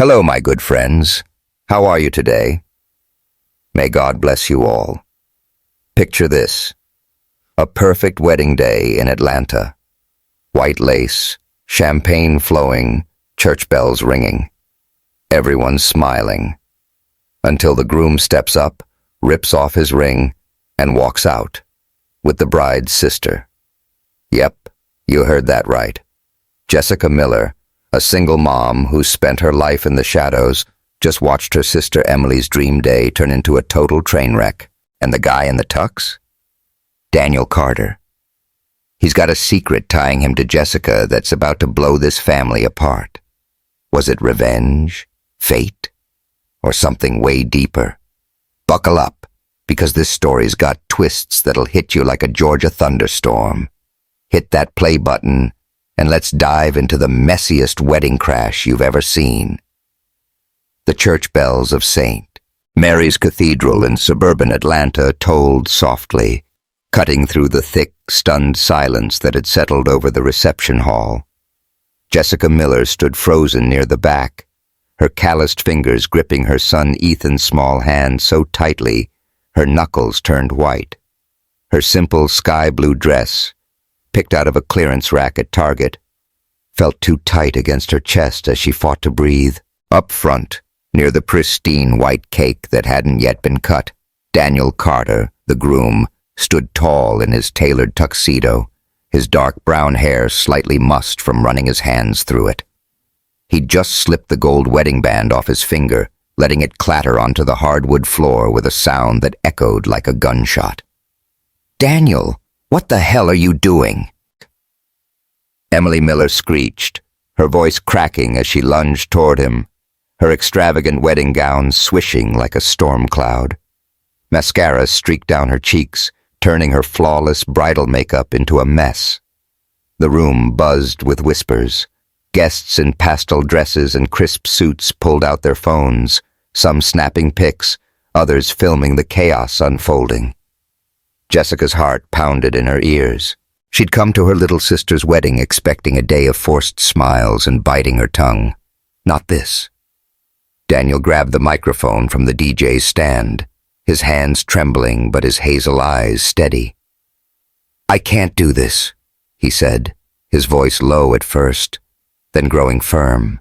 Hello, my good friends. How are you today? May God bless you all. Picture this: a perfect wedding day in Atlanta. White lace, champagne flowing, church bells ringing. Everyone smiling. Until the groom steps up, rips off his ring, and walks out with the bride's sister. Yep, you heard that right. Jessica Miller, a single mom who spent her life in the shadows, just watched her sister Emily's dream day turn into a total train wreck. And the guy in the tux? Daniel Carter. He's got a secret tying him to Jessica that's about to blow this family apart. Was it revenge, fate, or something way deeper? Buckle up, because this story's got twists that'll hit you like a Georgia thunderstorm. Hit that play button, and let's dive into the messiest wedding crash you've ever seen. The church bells of St. Mary's Cathedral in suburban Atlanta tolled softly, cutting through the thick, stunned silence that had settled over the reception hall. Jessica Miller stood frozen near the back, her calloused fingers gripping her son Ethan's small hand so tightly her knuckles turned white. Her simple sky-blue dress, picked out of a clearance rack at Target, felt too tight against her chest as she fought to breathe. Up front, near the pristine white cake that hadn't yet been cut, Daniel Carter, the groom, stood tall in his tailored tuxedo, his dark brown hair slightly mussed from running his hands through it. He'd just slipped the gold wedding band off his finger, letting it clatter onto the hardwood floor with a sound that echoed like a gunshot. "Daniel, what the hell are you doing?" Emily Miller screeched, her voice cracking as she lunged toward him, her extravagant wedding gown swishing like a storm cloud. Mascara streaked down her cheeks, turning her flawless bridal makeup into a mess. The room buzzed with whispers. Guests in pastel dresses and crisp suits pulled out their phones, some snapping pics, others filming the chaos unfolding. Jessica's heart pounded in her ears. She'd come to her little sister's wedding expecting a day of forced smiles and biting her tongue. Not this. Daniel grabbed the microphone from the DJ's stand, his hands trembling but his hazel eyes steady. "I can't do this," he said, his voice low at first, then growing firm.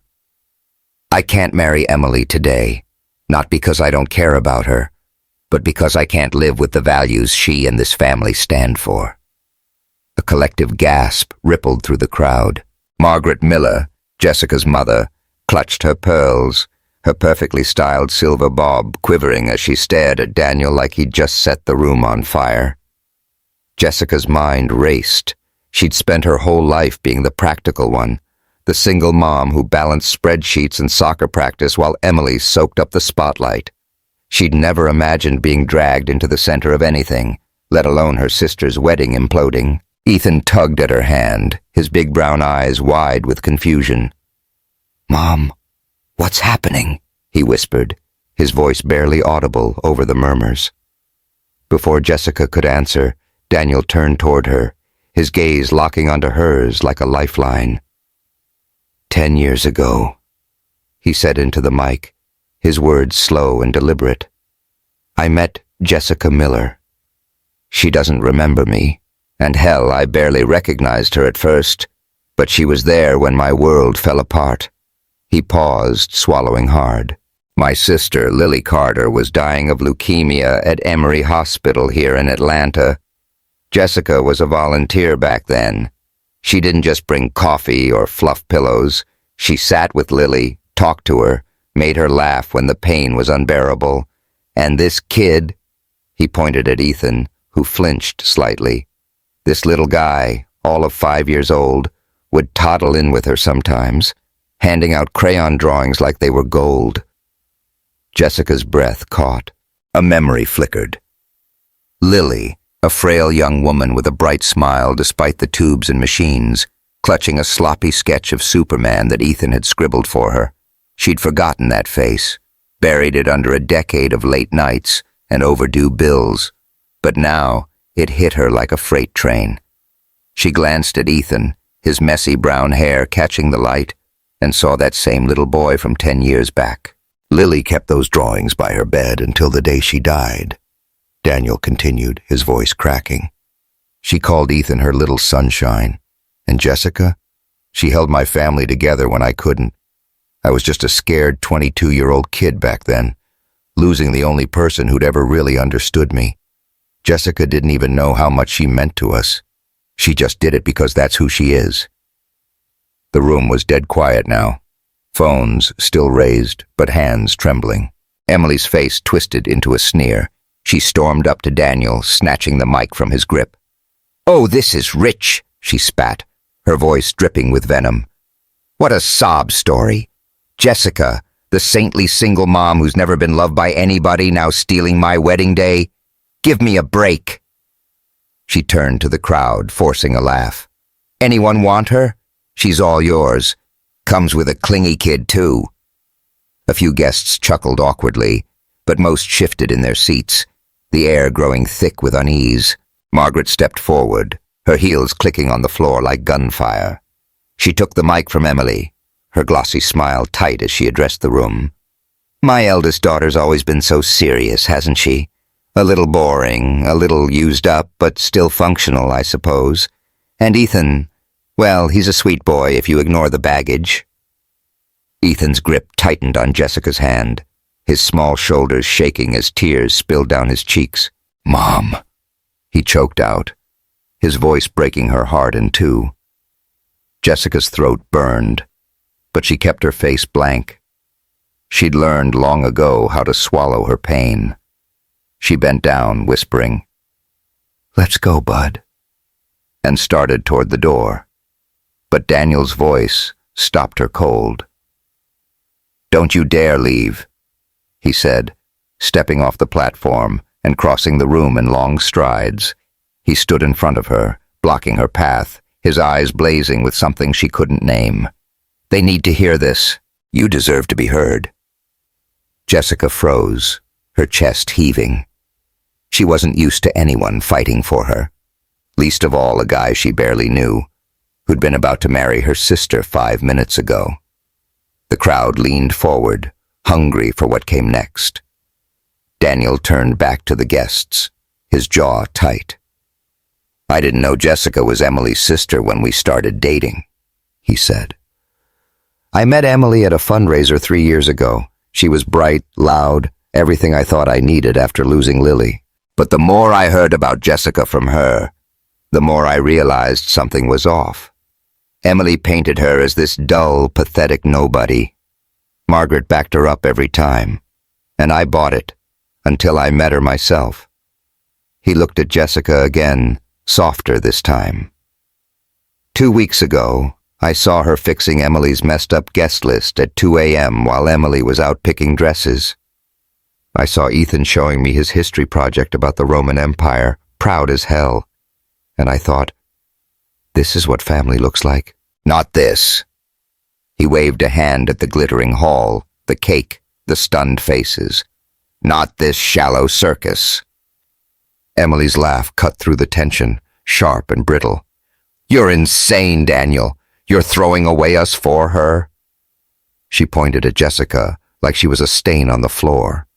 "I can't marry Emily today, not because I don't care about her, but because I can't live with the values she and this family stand for." A collective gasp rippled through the crowd. Margaret Miller, Jessica's mother, clutched her pearls, her perfectly styled silver bob quivering as she stared at Daniel like he'd just set the room on fire. Jessica's mind raced. She'd spent her whole life being the practical one, the single mom who balanced spreadsheets and soccer practice while Emily soaked up the spotlight. She'd never imagined being dragged into the center of anything, let alone her sister's wedding imploding. Ethan tugged at her hand, his big brown eyes wide with confusion. "Mom, what's happening?" he whispered, his voice barely audible over the murmurs. Before Jessica could answer, Daniel turned toward her, his gaze locking onto hers like a lifeline. 10 years ago, he said into the mic, his words slow and deliberate. "I met Jessica Miller. She doesn't remember me, and hell, I barely recognized her at first, but she was there when my world fell apart." He paused, swallowing hard. "My sister, Lily Carter, was dying of leukemia at Emory Hospital here in Atlanta. Jessica was a volunteer back then. She didn't just bring coffee or fluff pillows. She sat with Lily, talked to her, made her laugh when the pain was unbearable. And this kid," he pointed at Ethan, who flinched slightly, "this little guy, all of 5 years old, would toddle in with her sometimes, handing out crayon drawings like they were gold." Jessica's breath caught. A memory flickered. Lily, a frail young woman with a bright smile despite the tubes and machines, clutching a sloppy sketch of Superman that Ethan had scribbled for her. She'd forgotten that face, buried it under a decade of late nights and overdue bills. But now it hit her like a freight train. She glanced at Ethan, his messy brown hair catching the light, and saw that same little boy from 10 years back. Lily kept those drawings by her bed until the day she died. Daniel continued, his voice cracking. She called Ethan her little sunshine. And Jessica? She held my family together when I couldn't. I was just a scared 22-year-old kid back then, losing the only person who'd ever really understood me. Jessica didn't even know how much she meant to us. She just did it because that's who she is. The room was dead quiet now. Phones still raised, but hands trembling. Emily's face twisted into a sneer. She stormed up to Daniel, snatching the mic from his grip. "Oh, this is rich," she spat, her voice dripping with venom. "What a sob story. Jessica, the saintly single mom who's never been loved by anybody, now stealing my wedding day. Give me a break." She turned to the crowd, forcing a laugh. "Anyone want her? She's all yours. Comes with a clingy kid, too." A few guests chuckled awkwardly, but most shifted in their seats, the air growing thick with unease. Margaret stepped forward, her heels clicking on the floor like gunfire. She took the mic from Emily, her glossy smile tight as she addressed the room. "My eldest daughter's always been so serious, hasn't she? A little boring, a little used up, but still functional, I suppose. And Ethan, well, he's a sweet boy if you ignore the baggage." Ethan's grip tightened on Jessica's hand, his small shoulders shaking as tears spilled down his cheeks. "Mom," he choked out, his voice breaking her heart in two. Jessica's throat burned, but she kept her face blank. She'd learned long ago how to swallow her pain. She bent down, whispering, "Let's go, Bud," and started toward the door. But Daniel's voice stopped her cold. "Don't you dare leave," he said, stepping off the platform and crossing the room in long strides. He stood in front of her, blocking her path, his eyes blazing with something she couldn't name. "They need to hear this. You deserve to be heard." Jessica froze, her chest heaving. She wasn't used to anyone fighting for her, least of all a guy she barely knew, who'd been about to marry her sister 5 minutes ago. The crowd leaned forward, hungry for what came next. Daniel turned back to the guests, his jaw tight. "I didn't know Jessica was Emily's sister when we started dating," he said. "I met Emily at a fundraiser 3 years ago. She was bright, loud, everything I thought I needed after losing Lily. But the more I heard about Jessica from her, the more I realized something was off. Emily painted her as this dull, pathetic nobody. Margaret backed her up every time, and I bought it, until I met her myself." He looked at Jessica again, softer this time. 2 weeks ago, I saw her fixing Emily's messed up guest list at 2 a.m. while Emily was out picking dresses. I saw Ethan showing me his history project about the Roman Empire, proud as hell. And I thought, this is what family looks like. Not this. He waved a hand at the glittering hall, the cake, the stunned faces. Not this shallow circus. Emily's laugh cut through the tension, sharp and brittle. "You're insane, Daniel. You're throwing away us for her." She pointed at Jessica like she was a stain on the floor.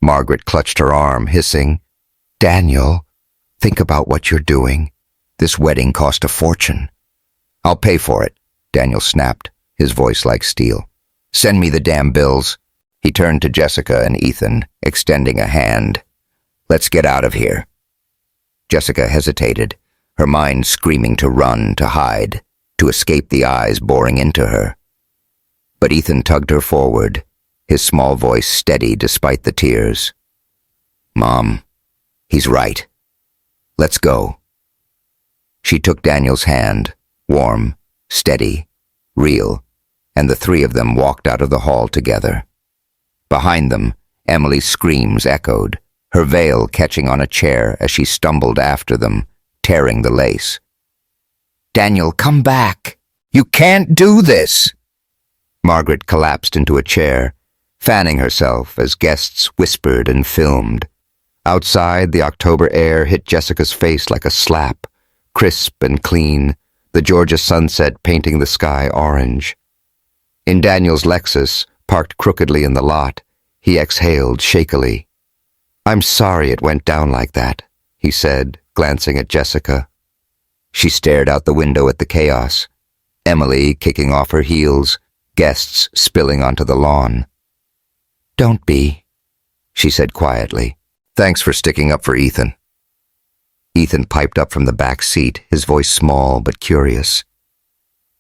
Margaret clutched her arm, hissing, "Daniel, think about what you're doing. This wedding cost a fortune." "I'll pay for it," Daniel snapped, his voice like steel. "Send me the damn bills." He turned to Jessica and Ethan, extending a hand. "Let's get out of here." Jessica hesitated, her mind screaming to run, to hide, to escape the eyes boring into her. But Ethan tugged her forward, his small voice steady despite the tears. "Mom, he's right. Let's go." She took Daniel's hand, warm, steady, real, and the three of them walked out of the hall together. Behind them, Emily's screams echoed, her veil catching on a chair as she stumbled after them, tearing the lace. "Daniel, come back! You can't do this!" Margaret collapsed into a chair, fanning herself as guests whispered and filmed. Outside, the October air hit Jessica's face like a slap, crisp and clean, the Georgia sunset painting the sky orange. In Daniel's Lexus, parked crookedly in the lot, he exhaled shakily. "I'm sorry it went down like that," he said, glancing at Jessica. She stared out the window at the chaos. Emily kicking off her heels, guests spilling onto the lawn. "Don't be," she said quietly. "Thanks for sticking up for Ethan." Ethan piped up from the back seat, his voice small but curious.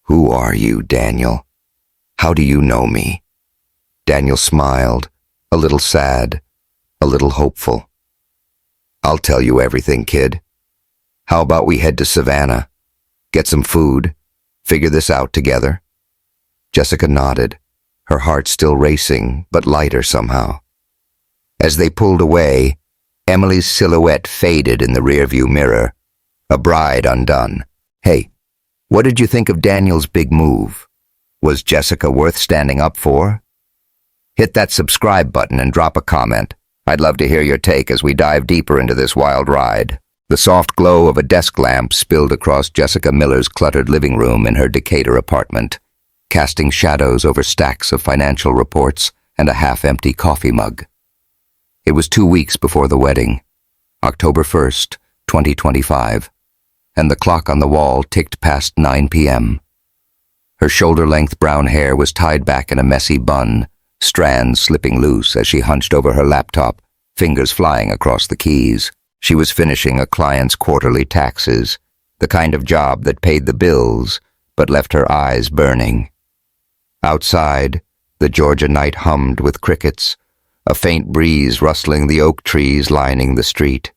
"Who are you, Daniel? How do you know me?" Daniel smiled, a little sad, a little hopeful. "I'll tell you everything, kid. How about we head to Savannah? Get some food, figure this out together?" Jessica nodded, her heart still racing, but lighter somehow. As they pulled away, Emily's silhouette faded in the rearview mirror, a bride undone. "Hey, what did you think of Daniel's big move? Was Jessica worth standing up for?" Hit that subscribe button and drop a comment. I'd love to hear your take as we dive deeper into this wild ride. The soft glow of a desk lamp spilled across Jessica Miller's cluttered living room in her Decatur apartment, casting shadows over stacks of financial reports and a half-empty coffee mug. It was 2 weeks before the wedding, October 1st, 2025, and the clock on the wall ticked past 9 p.m. Her shoulder-length brown hair was tied back in a messy bun, strands slipping loose as she hunched over her laptop, fingers flying across the keys. She was finishing a client's quarterly taxes, the kind of job that paid the bills but left her eyes burning. Outside, the Georgia night hummed with crickets, a faint breeze rustling the oak trees lining the street.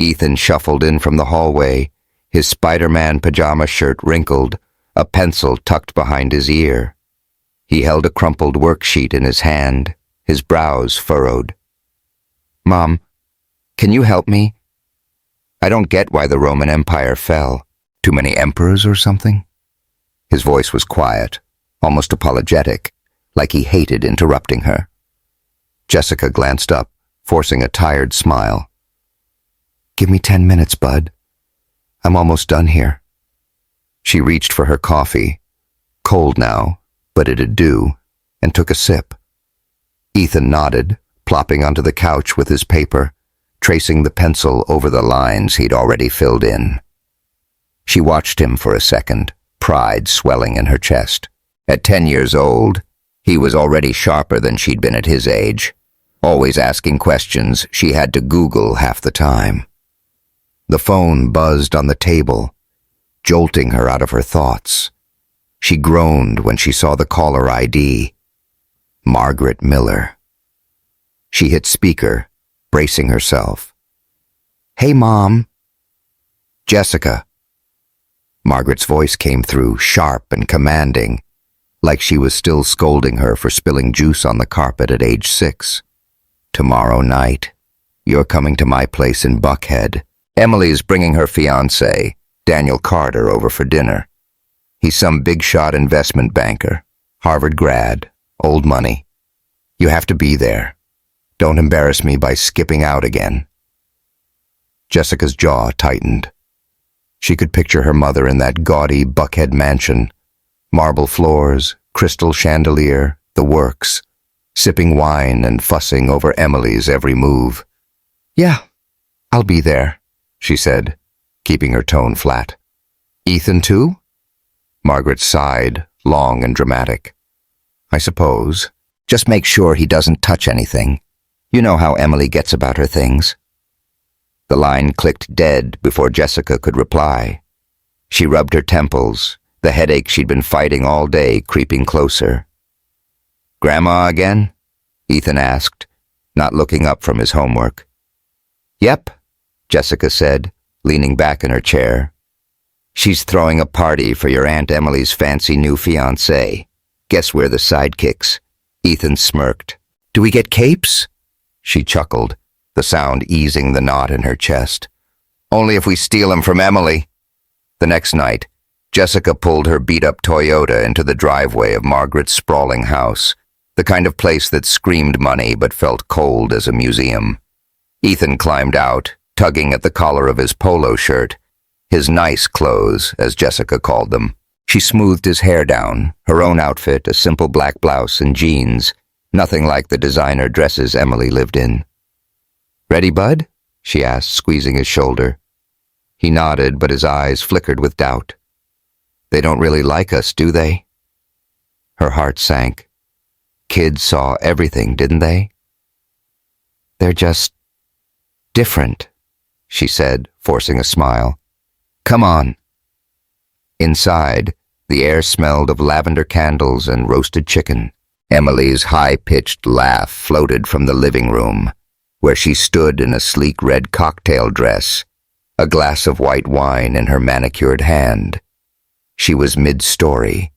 Ethan shuffled in from the hallway, his Spider-Man pajama shirt wrinkled, a pencil tucked behind his ear. He held a crumpled worksheet in his hand, his brows furrowed. "Mom, can you help me? I don't get why the Roman Empire fell. Too many emperors or something?" His voice was quiet, almost apologetic, like he hated interrupting her. Jessica glanced up, forcing a tired smile. "Give me 10 minutes, bud. I'm almost done here." She reached for her coffee, cold now, but it'd do, and took a sip. Ethan nodded, plopping onto the couch with his paper, tracing the pencil over the lines he'd already filled in. She watched him for a second, pride swelling in her chest. At 10 years old, he was already sharper than she'd been at his age, always asking questions she had to Google half the time. The phone buzzed on the table, jolting her out of her thoughts. She groaned when she saw the caller ID. Margaret Miller. She hit speaker, bracing herself. "Hey, Mom." "Jessica." Margaret's voice came through, sharp and commanding, like she was still scolding her for spilling juice on the carpet at age 6. "Tomorrow night, you're coming to my place in Buckhead. Emily's bringing her fiancé, Daniel Carter, over for dinner. He's some big-shot investment banker, Harvard grad, old money. You have to be there. Don't embarrass me by skipping out again." Jessica's jaw tightened. She could picture her mother in that gaudy Buckhead mansion, marble floors, crystal chandelier, the works, sipping wine and fussing over Emily's every move. "Yeah, I'll be there," she said, keeping her tone flat. "Ethan too?" Margaret sighed, long and dramatic. "I suppose. Just make sure he doesn't touch anything. You know how Emily gets about her things." The line clicked dead before Jessica could reply. She rubbed her temples, the headache she'd been fighting all day creeping closer. "Grandma again?" Ethan asked, not looking up from his homework. "Yep," Jessica said, leaning back in her chair. "She's throwing a party for your Aunt Emily's fancy new fiancé. Guess we're the sidekicks." Ethan smirked. "Do we get capes?" She chuckled, the sound easing the knot in her chest. "Only if we steal 'em from Emily." The next night, Jessica pulled her beat-up Toyota into the driveway of Margaret's sprawling house, the kind of place that screamed money but felt cold as a museum. Ethan climbed out, tugging at the collar of his polo shirt, his nice clothes, as Jessica called them. She smoothed his hair down, her own outfit, a simple black blouse and jeans, nothing like the designer dresses Emily lived in. "Ready, bud?" she asked, squeezing his shoulder. He nodded, but his eyes flickered with doubt. "They don't really like us, do they?" Her heart sank. Kids saw everything, didn't they? "They're just different," she said, forcing a smile. "Come on." Inside, the air smelled of lavender candles and roasted chicken. Emily's high-pitched laugh floated from the living room, where she stood in a sleek red cocktail dress, a glass of white wine in her manicured hand. She was mid-story,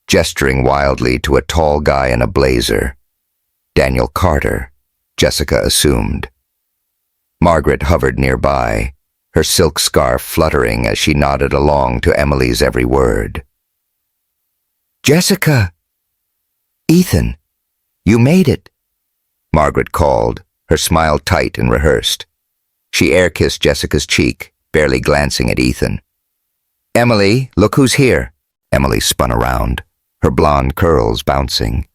gesturing wildly to a tall guy in a blazer. Daniel Carter, Jessica assumed. Margaret hovered nearby, her silk scarf fluttering as she nodded along to Emily's every word. "Jessica! Ethan, you made it," Margaret called, her smile tight and rehearsed. She air-kissed Jessica's cheek, barely glancing at Ethan. "Emily, look who's here." Emily spun around, her blonde curls bouncing.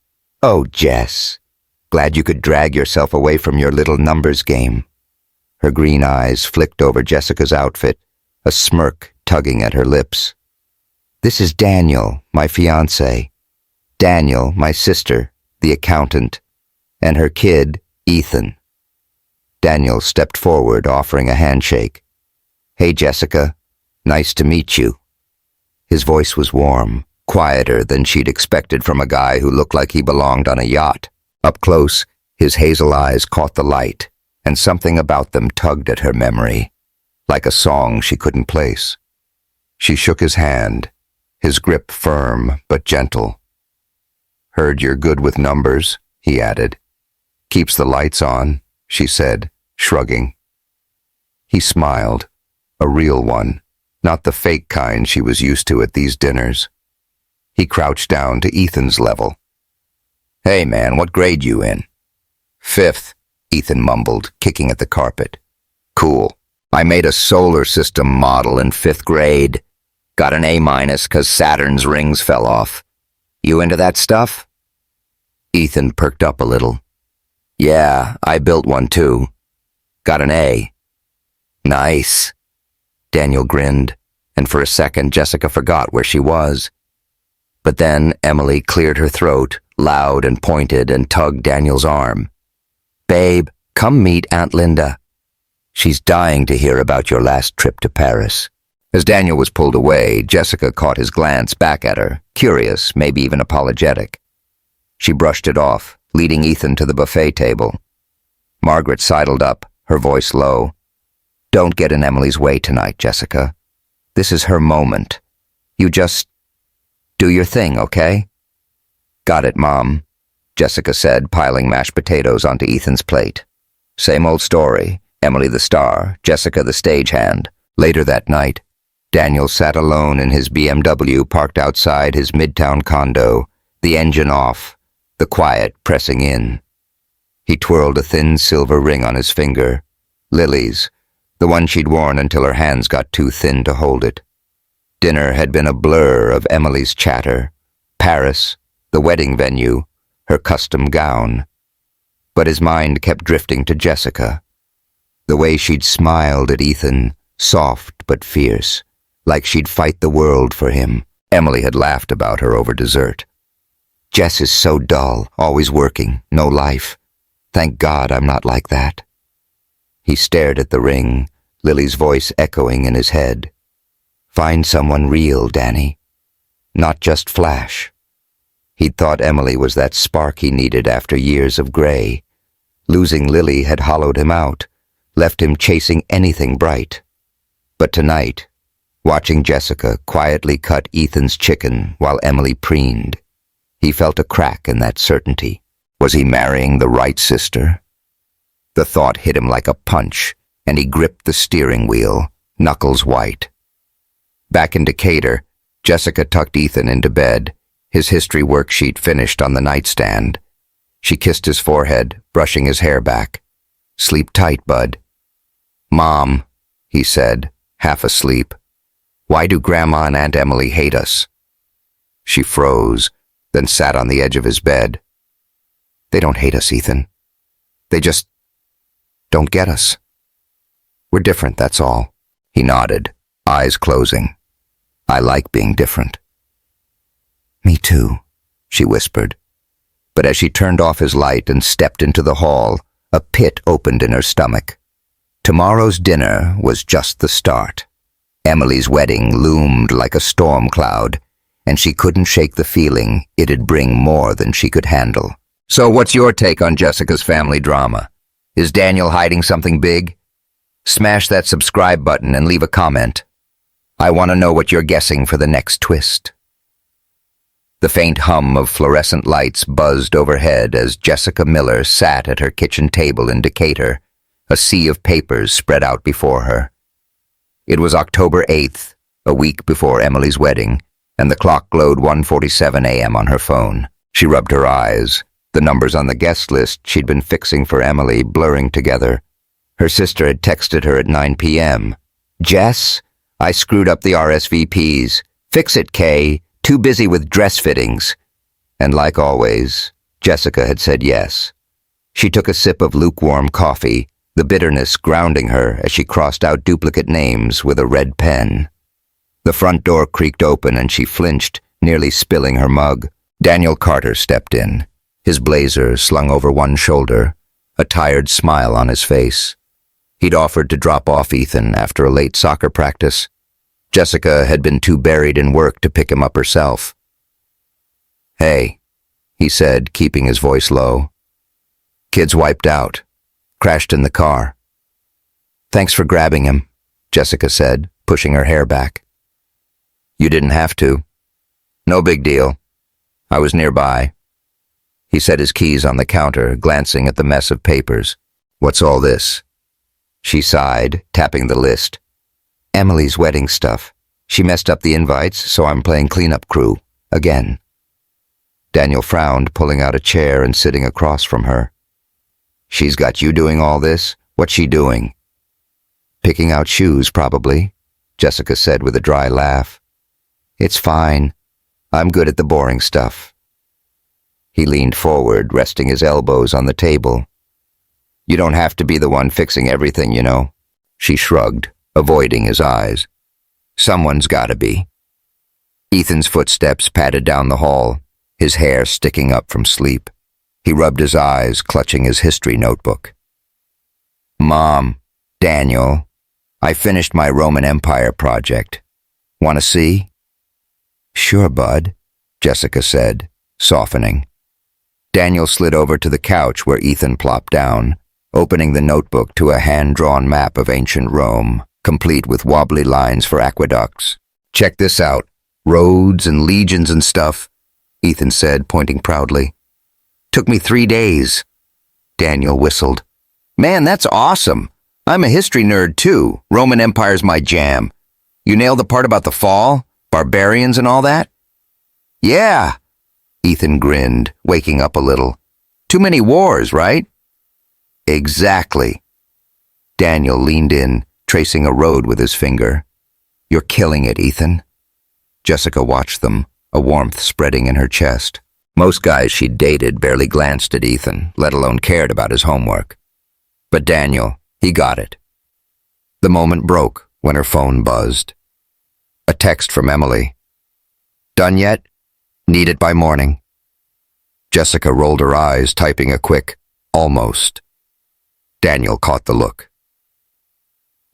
"Oh, Jess, glad you could drag yourself away from your little numbers game." Her green eyes flicked over Jessica's outfit, a smirk tugging at her lips. "This is Daniel, my fiancé. Daniel, my sister, the accountant, and her kid, Ethan." Daniel stepped forward, offering a handshake. "Hey, Jessica. Nice to meet you." His voice was warm, quieter than she'd expected from a guy who looked like he belonged on a yacht. Up close, his hazel eyes caught the light, and something about them tugged at her memory, like a song she couldn't place. She shook his hand, his grip firm but gentle. "Heard you're good with numbers," he added. "Keeps the lights on," she said, shrugging. He smiled, a real one, not the fake kind she was used to at these dinners. He crouched down to Ethan's level. "Hey man, what grade you in?" "5th, Ethan mumbled, kicking at the carpet. "Cool. I made a solar system model in 5th grade. Got an A- 'cause Saturn's rings fell off. You into that stuff?" Ethan perked up a little. "Yeah, I built one too. Got an A." "Nice." Daniel grinned, and for a second Jessica forgot where she was. But then Emily cleared her throat, loud and pointed, and tugged Daniel's arm. "Babe, come meet Aunt Linda. She's dying to hear about your last trip to Paris." As Daniel was pulled away, Jessica caught his glance back at her, curious, maybe even apologetic. She brushed it off, leading Ethan to the buffet table. Margaret sidled up, her voice low. "Don't get in Emily's way tonight, Jessica. This is her moment. You just do your thing, okay?" "Got it, Mom," Jessica said, piling mashed potatoes onto Ethan's plate. Same old story, Emily the star, Jessica the stagehand. Later that night, Daniel sat alone in his BMW parked outside his midtown condo, the engine off, the quiet pressing in. He twirled a thin silver ring on his finger, Lily's, the one she'd worn until her hands got too thin to hold it. Dinner had been a blur of Emily's chatter, Paris, the wedding venue, her custom gown. But his mind kept drifting to Jessica. The way she'd smiled at Ethan, soft but fierce, like she'd fight the world for him. Emily had laughed about her over dessert. "Jess is so dull, always working, no life. Thank God I'm not like that." He stared at the ring, Lily's voice echoing in his head. "Find someone real, Danny. Not just flash." He'd thought Emily was that spark he needed after years of gray. Losing Lily had hollowed him out, left him chasing anything bright. But tonight, watching Jessica quietly cut Ethan's chicken while Emily preened, he felt a crack in that certainty. Was he marrying the right sister? The thought hit him like a punch, and he gripped the steering wheel, knuckles white. Back in Decatur, Jessica tucked Ethan into bed, his history worksheet finished on the nightstand. She kissed his forehead, brushing his hair back. "Sleep tight, bud." "Mom," he said, half asleep, "why do Grandma and Aunt Emily hate us?" She froze, then sat on the edge of his bed. They don't hate us, Ethan. They just don't get us. We're different, that's all. He nodded, eyes closing. I like being different. Me too, she whispered. But as she turned off his light and stepped into the hall, a pit opened in her stomach. Tomorrow's dinner was just the start. Emily's wedding loomed like a storm cloud, and she couldn't shake the feeling it'd bring more than she could handle. So what's your take on Jessica's family drama? Is Daniel hiding something big? Smash that subscribe button and leave a comment. I want to know what you're guessing for the next twist. The faint hum of fluorescent lights buzzed overhead as Jessica Miller sat at her kitchen table in Decatur, a sea of papers spread out before her. It was October 8th, a week before Emily's wedding, and the clock glowed 1:47 a.m. on her phone. She rubbed her eyes, the numbers on the guest list she'd been fixing for Emily blurring together. Her sister had texted her at 9 p.m. Jess, I screwed up the RSVPs. Fix it, Kay. Too busy with dress fittings. And like always, Jessica had said yes. She took a sip of lukewarm coffee, the bitterness grounding her as she crossed out duplicate names with a red pen. The front door creaked open and she flinched, nearly spilling her mug. Daniel Carter stepped in, his blazer slung over one shoulder, a tired smile on his face. He'd offered to drop off Ethan after a late soccer practice. Jessica had been too buried in work to pick him up herself. Hey, he said, keeping his voice low. Kid's wiped out. Crashed in the car. Thanks for grabbing him, Jessica said, pushing her hair back. You didn't have to. No big deal. I was nearby. He set his keys on the counter, glancing at the mess of papers. What's all this? She sighed, tapping the list. Emily's wedding stuff. She messed up the invites, so I'm playing cleanup crew. Again. Daniel frowned, pulling out a chair and sitting across from her. She's got you doing all this? What's she doing? Picking out shoes, probably, Jessica said with a dry laugh. It's fine. I'm good at the boring stuff. He leaned forward, resting his elbows on the table. You don't have to be the one fixing everything, you know. She shrugged, avoiding his eyes. Someone's gotta be. Ethan's footsteps padded down the hall, his hair sticking up from sleep. He rubbed his eyes, clutching his history notebook. Mom, Daniel, I finished my Roman Empire project. Want to see? Sure, bud, Jessica said, softening. Daniel slid over to the couch where Ethan plopped down, opening the notebook to a hand-drawn map of ancient Rome, complete with wobbly lines for aqueducts. Check this out. Roads and legions and stuff, Ethan said, pointing proudly. Took me 3 days. Daniel whistled. Man, that's awesome. I'm a history nerd too. Roman Empire's my jam. You nailed the part about the fall, barbarians and all that? Yeah, Ethan grinned, waking up a little. Too many wars, right? Exactly. Daniel leaned in, tracing a road with his finger. You're killing it, Ethan. Jessica watched them, a warmth spreading in her chest. Most guys she'd dated barely glanced at Ethan, let alone cared about his homework. But Daniel, he got it. The moment broke when her phone buzzed. A text from Emily. Done yet? Need it by morning. Jessica rolled her eyes, typing a quick, almost. Daniel caught the look.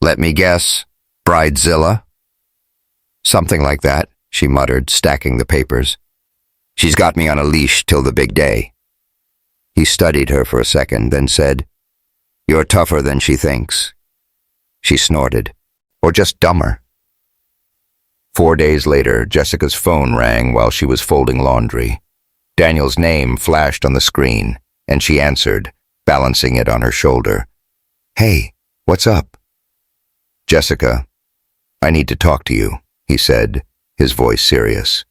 Let me guess, Bridezilla? Something like that, she muttered, stacking the papers. She's got me on a leash till the big day. He studied her for a second, then said, You're tougher than she thinks. She snorted. Or just dumber. 4 days later, Jessica's phone rang while she was folding laundry. Daniel's name flashed on the screen, and she answered, balancing it on her shoulder. Hey, what's up? Jessica, I need to talk to you, he said, his voice serious.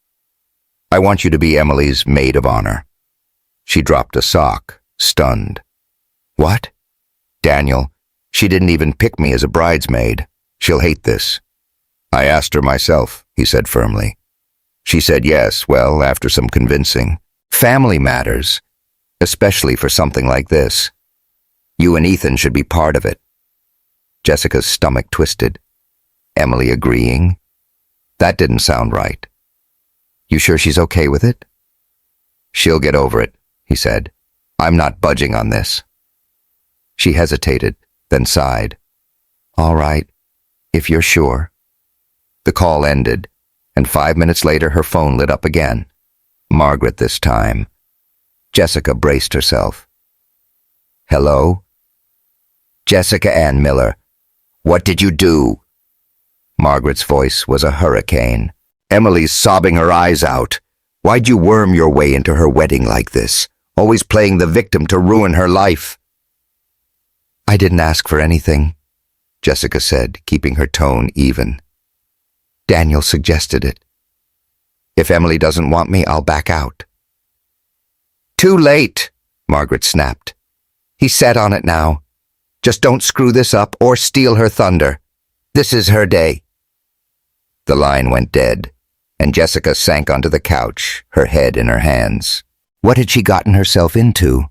I want you to be Emily's maid of honor. She dropped a sock, stunned. What? Daniel, she didn't even pick me as a bridesmaid. She'll hate this. I asked her myself, he said firmly. She said yes, well, after some convincing. Family matters, especially for something like this. You and Ethan should be part of it. Jessica's stomach twisted. Emily agreeing? That didn't sound right. You sure she's okay with it? She'll get over it, he said. I'm not budging on this. She hesitated, then sighed. All right, if you're sure. The call ended, and 5 minutes later her phone lit up again. Margaret this time. Jessica braced herself. Hello? Jessica Ann Miller. What did you do? Margaret's voice was a hurricane. Emily's sobbing her eyes out. Why'd you worm your way into her wedding like this, always playing the victim to ruin her life? I didn't ask for anything, Jessica said, keeping her tone even. Daniel suggested it. If Emily doesn't want me, I'll back out. Too late, Margaret snapped. He's set on it now. Just don't screw this up or steal her thunder. This is her day. The line went dead, and Jessica sank onto the couch, her head in her hands. What had she gotten herself into?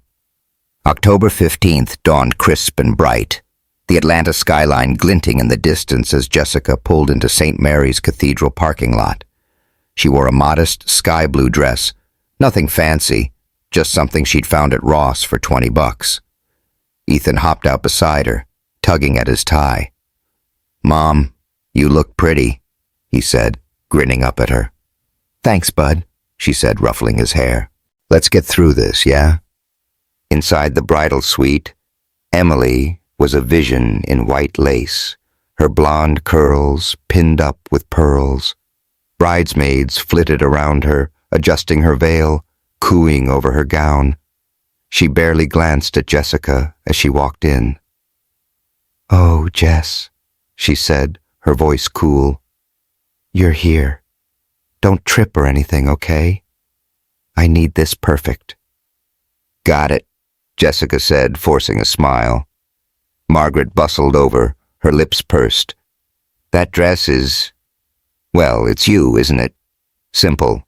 October 15th dawned crisp and bright, the Atlanta skyline glinting in the distance as Jessica pulled into St. Mary's Cathedral parking lot. She wore a modest sky blue dress, nothing fancy, just something she'd found at Ross for $20. Ethan hopped out beside her, tugging at his tie. Mom, you look pretty, he said, grinning up at her. Thanks, bud, she said, ruffling his hair. Let's get through this, yeah? Inside the bridal suite, Emily was a vision in white lace, her blonde curls pinned up with pearls. Bridesmaids flitted around her, adjusting her veil, cooing over her gown. She barely glanced at Jessica as she walked in. Oh, Jess, she said, her voice cool. You're here. Don't trip or anything, okay? I need this perfect. Got it, Jessica said, forcing a smile. Margaret bustled over, her lips pursed. That dress is... well, it's you, isn't it? Simple.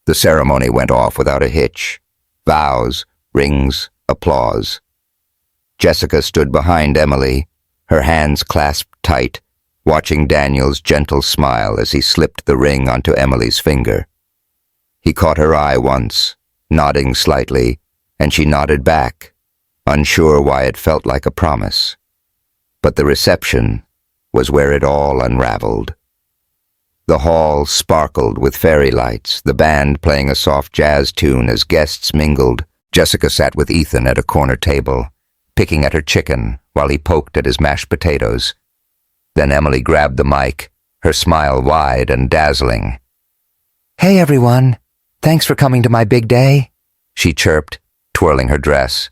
The ceremony went off without a hitch. Vows, rings, applause. Jessica stood behind Emily, her hands clasped tight, watching Daniel's gentle smile as he slipped the ring onto Emily's finger. He caught her eye once, nodding slightly, and she nodded back, unsure why it felt like a promise. But the reception was where it all unraveled. The hall sparkled with fairy lights, the band playing a soft jazz tune as guests mingled. Jessica sat with Ethan at a corner table, picking at her chicken while he poked at his mashed potatoes. Then Emily grabbed the mic, her smile wide and dazzling. Hey, everyone. Thanks for coming to my big day, she chirped, twirling her dress.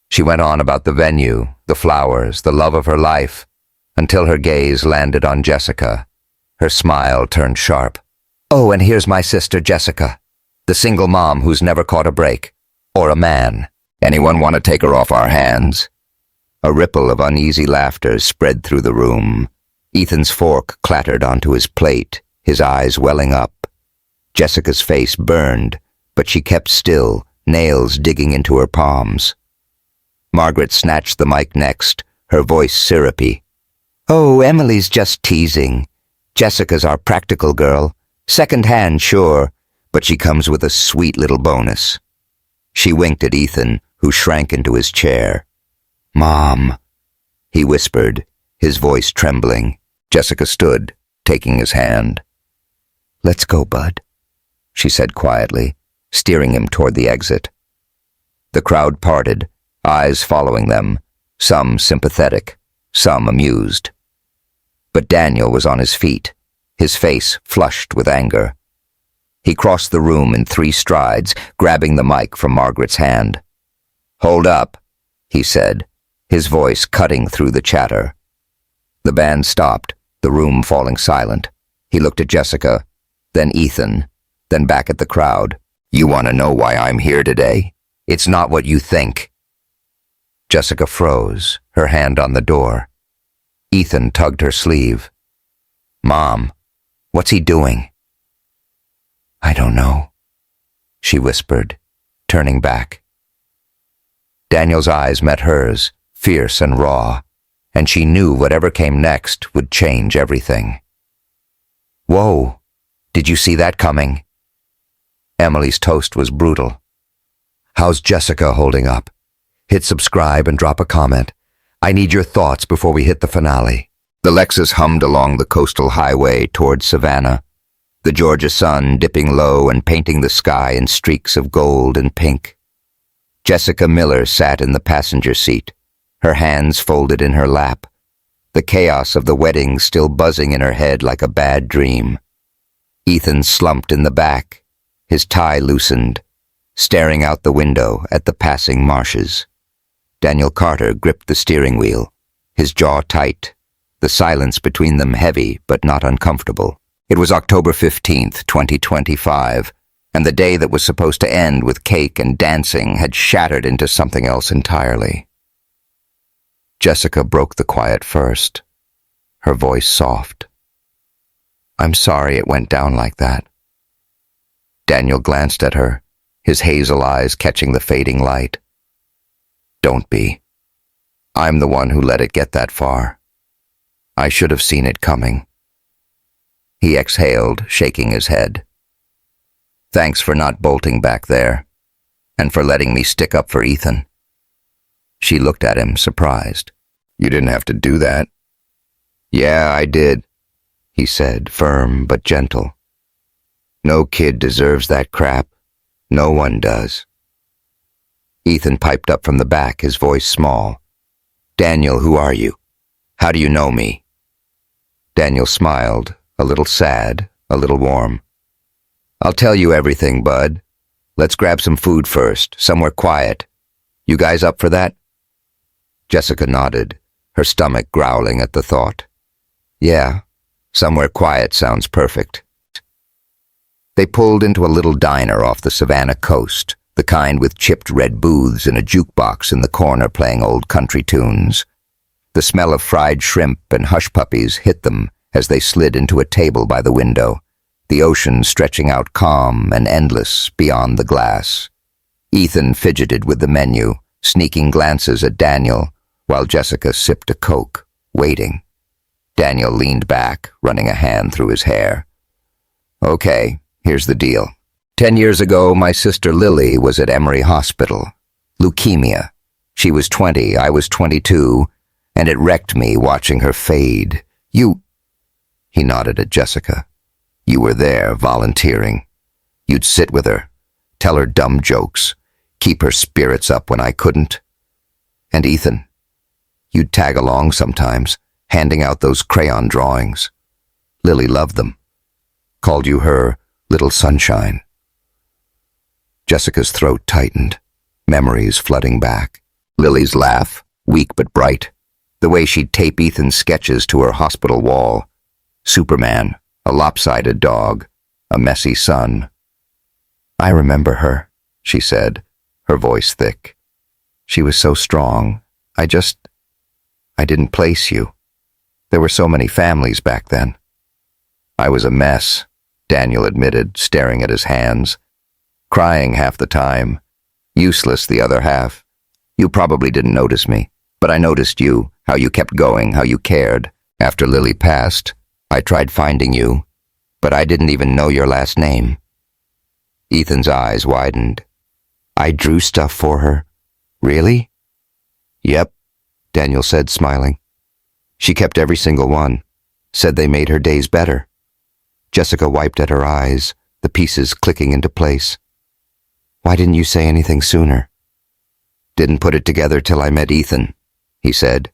She went on about the venue, the flowers, the love of her life, until her gaze landed on Jessica. Her smile turned sharp. Oh, and here's my sister, Jessica, the single mom who's never caught a break. Or a man. Anyone want to take her off our hands? A ripple of uneasy laughter spread through the room. Ethan's fork clattered onto his plate, his eyes welling up. Jessica's face burned, but she kept still, nails digging into her palms. Margaret snatched the mic next, her voice syrupy. Oh, Emily's just teasing. Jessica's our practical girl. Second hand, sure, but she comes with a sweet little bonus. She winked at Ethan, who shrank into his chair. Mom, he whispered, his voice trembling. Jessica stood, taking his hand. Let's go, bud, she said quietly, steering him toward the exit. The crowd parted, eyes following them, some sympathetic, some amused. But Daniel was on his feet, his face flushed with anger. He crossed the room in 3 strides, grabbing the mic from Margaret's hand. Hold up, he said, his voice cutting through the chatter. The band stopped, the room falling silent. He looked at Jessica, then Ethan, then back at the crowd. You want to know why I'm here today? It's not what you think. Jessica froze, her hand on the door. Ethan tugged her sleeve. Mom, what's he doing? I don't know, she whispered, turning back. Daniel's eyes met hers, fierce and raw, and she knew whatever came next would change everything. Whoa, did you see that coming? Emily's toast was brutal. How's Jessica holding up? Hit subscribe and drop a comment. I need your thoughts before we hit the finale. The Lexus hummed along the coastal highway toward Savannah, the Georgia sun dipping low and painting the sky in streaks of gold and pink. Jessica Miller sat in the passenger seat, her hands folded in her lap, the chaos of the wedding still buzzing in her head like a bad dream. Ethan slumped in the back, his tie loosened, staring out the window at the passing marshes. Daniel Carter gripped the steering wheel, his jaw tight, the silence between them heavy but not uncomfortable. It was October 15th, 2025, and the day that was supposed to end with cake and dancing had shattered into something else entirely. Jessica broke the quiet first, her voice soft. I'm sorry it went down like that. Daniel glanced at her, his hazel eyes catching the fading light. Don't be. I'm the one who let it get that far. I should have seen it coming. He exhaled, shaking his head. Thanks for not bolting back there, and for letting me stick up for Ethan. She looked at him, surprised. You didn't have to do that. Yeah, I did, he said, firm but gentle. No kid deserves that crap. No one does. Ethan piped up from the back, his voice small. Daniel, who are you? How do you know me? Daniel smiled, a little sad, a little warm. I'll tell you everything, bud. Let's grab some food first, somewhere quiet. You guys up for that? Jessica nodded, her stomach growling at the thought. Yeah, somewhere quiet sounds perfect. They pulled into a little diner off the Savannah coast, the kind with chipped red booths and a jukebox in the corner playing old country tunes. The smell of fried shrimp and hush puppies hit them as they slid into a table by the window, the ocean stretching out calm and endless beyond the glass. Ethan fidgeted with the menu, sneaking glances at Daniel, while Jessica sipped a Coke, waiting. Daniel leaned back, running a hand through his hair. Okay, here's the deal. 10 years ago, my sister Lily was at Emory Hospital. Leukemia. She was 20, I was 22, and it wrecked me watching her fade. He nodded at Jessica. You were there, volunteering. You'd sit with her, tell her dumb jokes, keep her spirits up when I couldn't. And Ethan, you'd tag along sometimes, handing out those crayon drawings. Lily loved them. Called you her little sunshine. Jessica's throat tightened, memories flooding back. Lily's laugh, weak but bright. The way she'd tape Ethan's sketches to her hospital wall. Superman, a lopsided dog, a messy son. I remember her, she said, her voice thick. She was so strong. I didn't place you. There were so many families back then. I was a mess, Daniel admitted, staring at his hands. Crying half the time, useless the other half. You probably didn't notice me, but I noticed you, how you kept going, how you cared. After Lily passed, I tried finding you, but I didn't even know your last name. Ethan's eyes widened. I drew stuff for her. Really? Yep, Daniel said, smiling. She kept every single one, said they made her days better. Jessica wiped at her eyes, the pieces clicking into place. Why didn't you say anything sooner? Didn't put it together till I met Ethan, he said.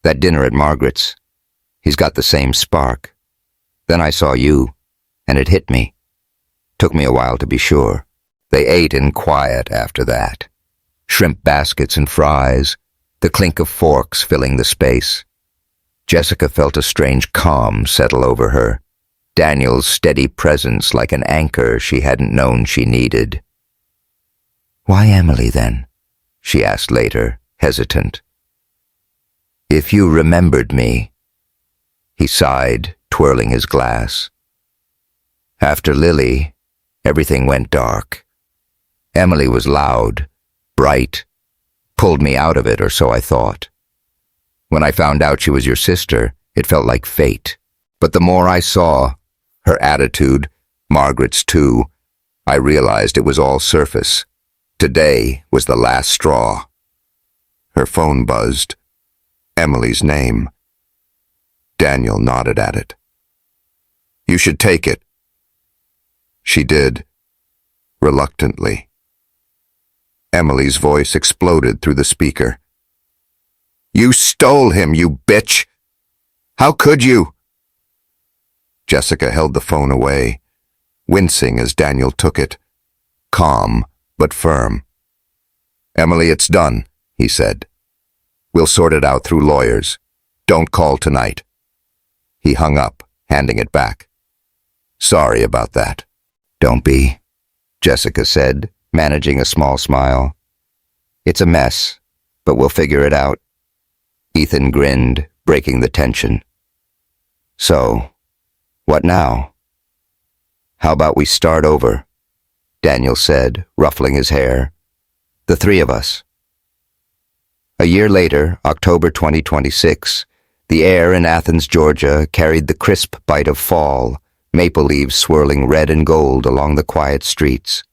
That dinner at Margaret's. He's got the same spark. Then I saw you, and it hit me. Took me a while to be sure. They ate in quiet after that. Shrimp baskets and fries, the clink of forks filling the space. Jessica felt a strange calm settle over her, Daniel's steady presence like an anchor she hadn't known she needed. Why Emily, then? She asked later, hesitant. If you remembered me. He sighed, twirling his glass. After Lily, everything went dark. Emily was loud, bright, pulled me out of it, or so I thought. When I found out she was your sister, it felt like fate. But the more I saw, her attitude, Margaret's too, I realized it was all surface. Today was the last straw. Her phone buzzed. Emily's name. Daniel nodded at it. "You should take it." She did, reluctantly. Emily's voice exploded through the speaker. "You stole him, you bitch! How could you?" Jessica held the phone away, wincing as Daniel took it, calm but firm. "Emily, it's done," he said. "We'll sort it out through lawyers. Don't call tonight." He hung up, handing it back. "Sorry about that." "Don't be," Jessica said, managing a small smile. "It's a mess, but we'll figure it out." Ethan grinned, breaking the tension. "So, what now?" "How about we start over?" Daniel said, ruffling his hair. "The three of us." A year later, October 2026, the air in Athens, Georgia, carried the crisp bite of fall, maple leaves swirling red and gold along the quiet streets.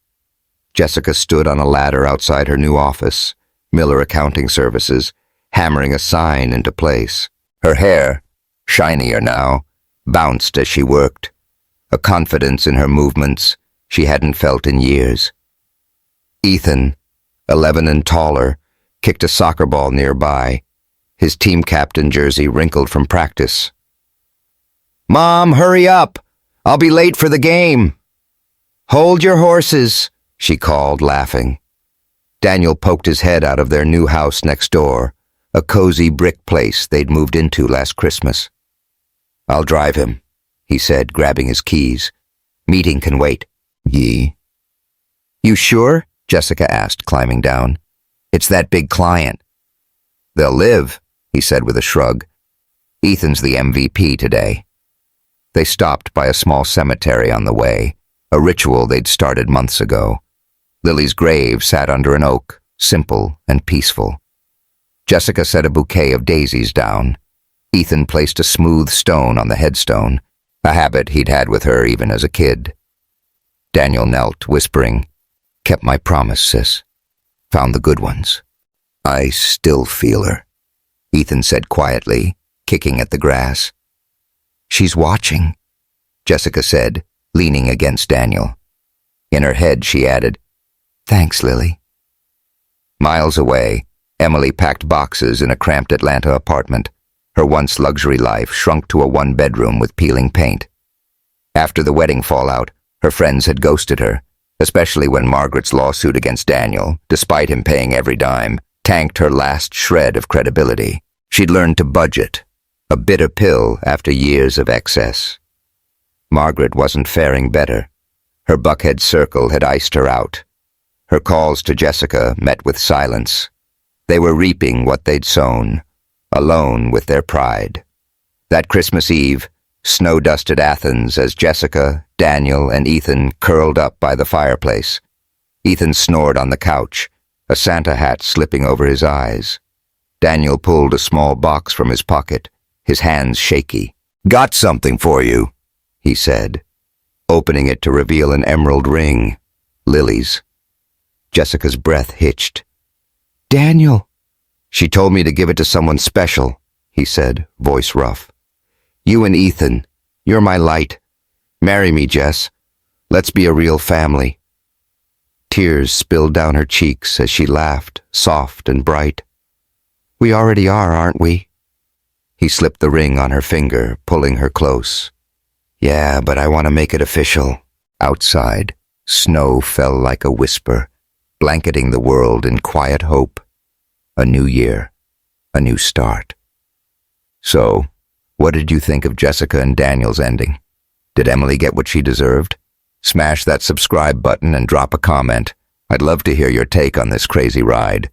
Jessica stood on a ladder outside her new office, Miller Accounting Services, hammering a sign into place. Her hair, shinier now, bounced as she worked, a confidence in her movements she hadn't felt in years. Ethan, 11 and taller, kicked a soccer ball nearby, his team captain jersey wrinkled from practice. "Mom, hurry up! I'll be late for the game." "Hold your horses," she called, laughing. Daniel poked his head out of their new house next door, a cozy brick place they'd moved into last Christmas. "I'll drive him," he said, grabbing his keys. "Meeting can wait." "You sure?" Jessica asked, climbing down. "It's that big client." "They'll live," he said with a shrug. "Ethan's the MVP today." They stopped by a small cemetery on the way, a ritual they'd started months ago. Lily's grave sat under an oak, simple and peaceful. Jessica set a bouquet of daisies down. Ethan placed a smooth stone on the headstone, a habit he'd had with her even as a kid. Daniel knelt, whispering, "Kept my promise, sis. Found the good ones." "I still feel her," Ethan said quietly, kicking at the grass. "She's watching," Jessica said, leaning against Daniel. In her head, she added, "Thanks, Lily." Miles away, Emily packed boxes in a cramped Atlanta apartment. Her once luxury life shrunk to a one-bedroom with peeling paint. After the wedding fallout, her friends had ghosted her, especially when Margaret's lawsuit against Daniel, despite him paying every dime, tanked her last shred of credibility. She'd learned to budget, a bitter pill after years of excess. Margaret wasn't faring better. Her Buckhead circle had iced her out. Her calls to Jessica met with silence. They were reaping what they'd sown, alone with their pride. That Christmas Eve, snow-dusted Athens as Jessica, Daniel, and Ethan curled up by the fireplace. Ethan snored on the couch, a Santa hat slipping over his eyes. Daniel pulled a small box from his pocket, his hands shaky. "Got something for you," he said, opening it to reveal an emerald ring, Lily's. Jessica's breath hitched. "Daniel!" "She told me to give it to someone special," he said, voice rough. "You and Ethan, you're my light. Marry me, Jess. Let's be a real family." Tears spilled down her cheeks as she laughed, soft and bright. "We already are, aren't we?" He slipped the ring on her finger, pulling her close. "Yeah, but I want to make it official." Outside, snow fell like a whisper, blanketing the world in quiet hope. A new year, a new start. So, what did you think of Jessica and Daniel's ending? Did Emily get what she deserved? Smash that subscribe button and drop a comment. I'd love to hear your take on this crazy ride.